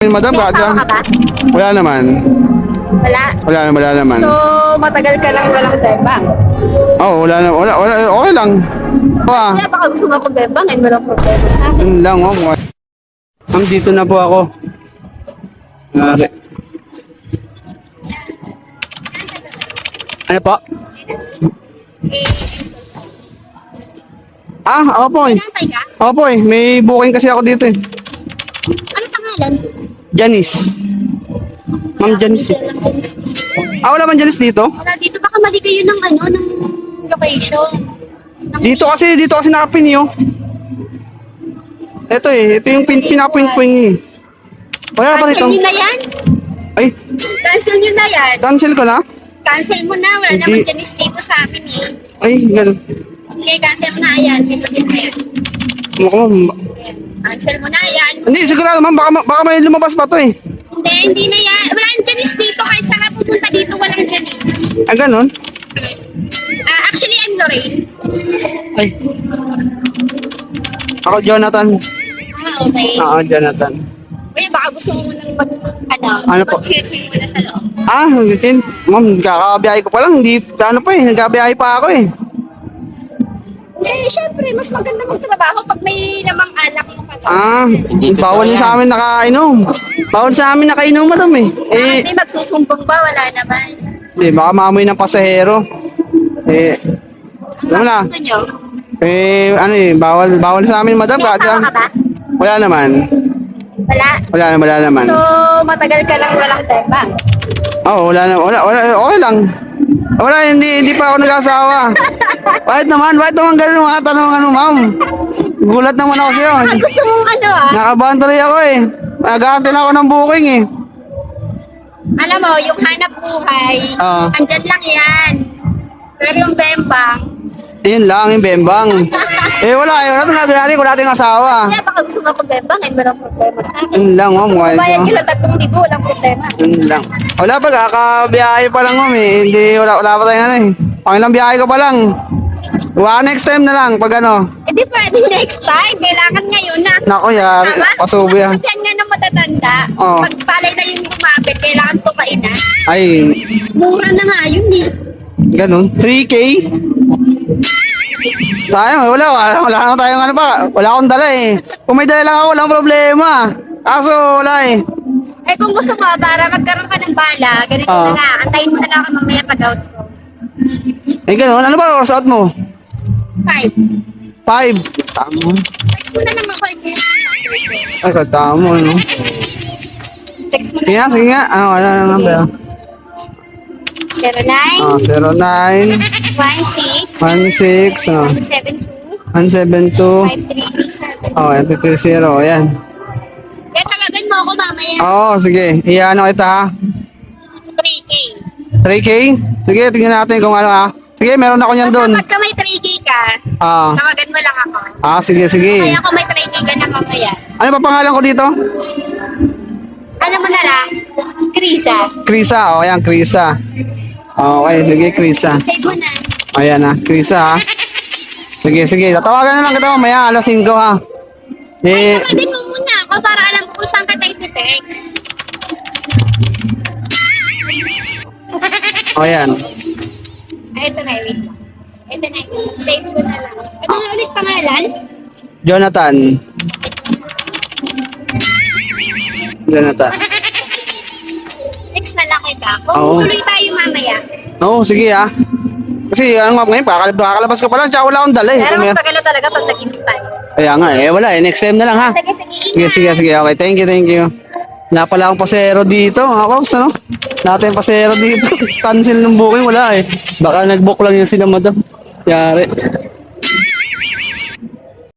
Madam, May asawa ka ba? wala naman. Wala. Wala naman. So, matagal ka lang walang bebang. Oh, wala, okay lang. Kaya baka gusto mo akong bebang, and walang problema sa akin. Yun lang, oh. Ma'am, dito na po ako. Nari. Ano po? Ako po eh. Pinantay ka? Ako po eh. May booking kasi ako dito eh. Ano pangalan? Janice. Ma'am Janice eh. Wala man Janice dito? Wala dito, baka mali kayo ng ng location. Dito kasi nakapin yun. Ito eh. Ito yung pinapwing-pwing eh. Wala pa rito. Cancel nyo na yan? Ay, Cancel nyo na yan? cancel ko na? Cancel mo na, wala Hindi. naman Janice dito sa amin eh. Ay, ganun. Okay, cancel mo na yan. Pinutin mo yan. Mukhang. Ayan. Cancel mo na yan. Hindi, sigurado ma'am. Baka may lumabas pa to eh. Hindi na yan. Walang Janice dito. Kahit saan ka pupunta dito, walang Janice. Ah, ganun? Actually, I'm Lorraine. Ay. Ako, Jonathan. Okay. Jonathan. Uy, baka gusto mo munang Ano po? mag-chill muna sa loob. Hanggang. Ma'am, kakabiyahe ko pa lang. Hindi, nagkabiyahe pa ako eh. Syempre, mas maganda magtrabaho pag may lamang anak mo ka. Bawal na sa amin nakainom. Bawal sa amin nakainom, madam eh. Hindi magsusumbong ba? Wala naman. Hindi, baka maamoy ng pasahero. Alam mo na. Gusto nyo? Bawal sa amin, madam. May asawa ka ba? Wala naman. Wala naman. So, matagal ka lang walang bebang. Wala, okay lang. Hindi pa ako nag-asawa. Bakit naman ganun mga tanong ma'am? Gulat naman ako sa'yo. Gusto mong Nakabahan tuloy ako eh. Nag-aantay ako ng booking eh. alam mo, yung hanap buhay, Oo. andyan lang yan. Pero yung bembang, Yun lang, yung bembang. Wala itong gagawin natin kung natin asawa. kaya baka gusto mo akong bembang, and walang problema sa akin. Yun lang, ma'am. Bayad nyo lang 3,000, walang problema. Yun lang. Wala pa, kakabiyahe pa lang, ma'am eh. Wala pa tayong eh. Pangilang biyahe ko pa lang. Next time na lang, pag ano. Hindi pwede next time. Kailangan ngayon na. Nako, yari. Tama? Pasubo yan. Kasi yan nga ng matatanda. Oo. Pag palay na yung kumapit, kailangan tumain na. Ay, Mura na nga yun eh. ganun. 3K? Sayang, wala naman tayong ano pa. Wala akong dala eh. Kung may dala lang ako, walang problema. Kaso, wala eh. Eh kung gusto mo, para magkaroon ka ng bala, ganito Oo. na lang. Antayin mo na lang ako mamaya pag-out ko. Ganun. Ano ba oras out mo? 5. 5. Tamo. Text mo na lang ako. Ay, katamo, ano? Text mo na Sige nga, lang. sige nga. Ano number? 09 09 16 16 172 172 5337. Ayan. Kaya tawagan mo ako mamaya. Sige. Iano kita ha. 3K. 3K? Sige, tingnan natin kung ano ha. Sige, meron ako niyan Basta doon. pagka may 3K ka, Ah. tawagan mo lang ako. Sige. Kaya kung may 3K ka na mamaya, Ano pa pangalan ko dito? ano mo na lang, Krisa. Krisa. Ayan, Krisa. Okay, sige, Krisa. Save mo na. Ayan ha, Krisa ha. Sige. Tatawagan na lang kita mamaya, alas 5 ha. Ay, tawagan mo muna ako para alam ko kung saan ka tayo text. Ayan. Ito na, wait lang. Ito na, save ko na lang. Ano na ulit pangalan? Jonathan. Text na lang kita. Kung Oo. tuloy tayo mamaya. Sige ha. Kasi ano nga ngayon, kakalabas ko pa lang, tsaka wala akong dala eh. Pero mas maganda talaga pag nag-hint tayo. Kaya nga wala eh. Next time na lang ha. Sige, Sige. Okay, thank you. Wala pala akong pasero dito, mga paps, ano? Wala tayong pasero dito. Cancel ng booking, wala eh. Baka nag-book lang yung sila, madam. Yari.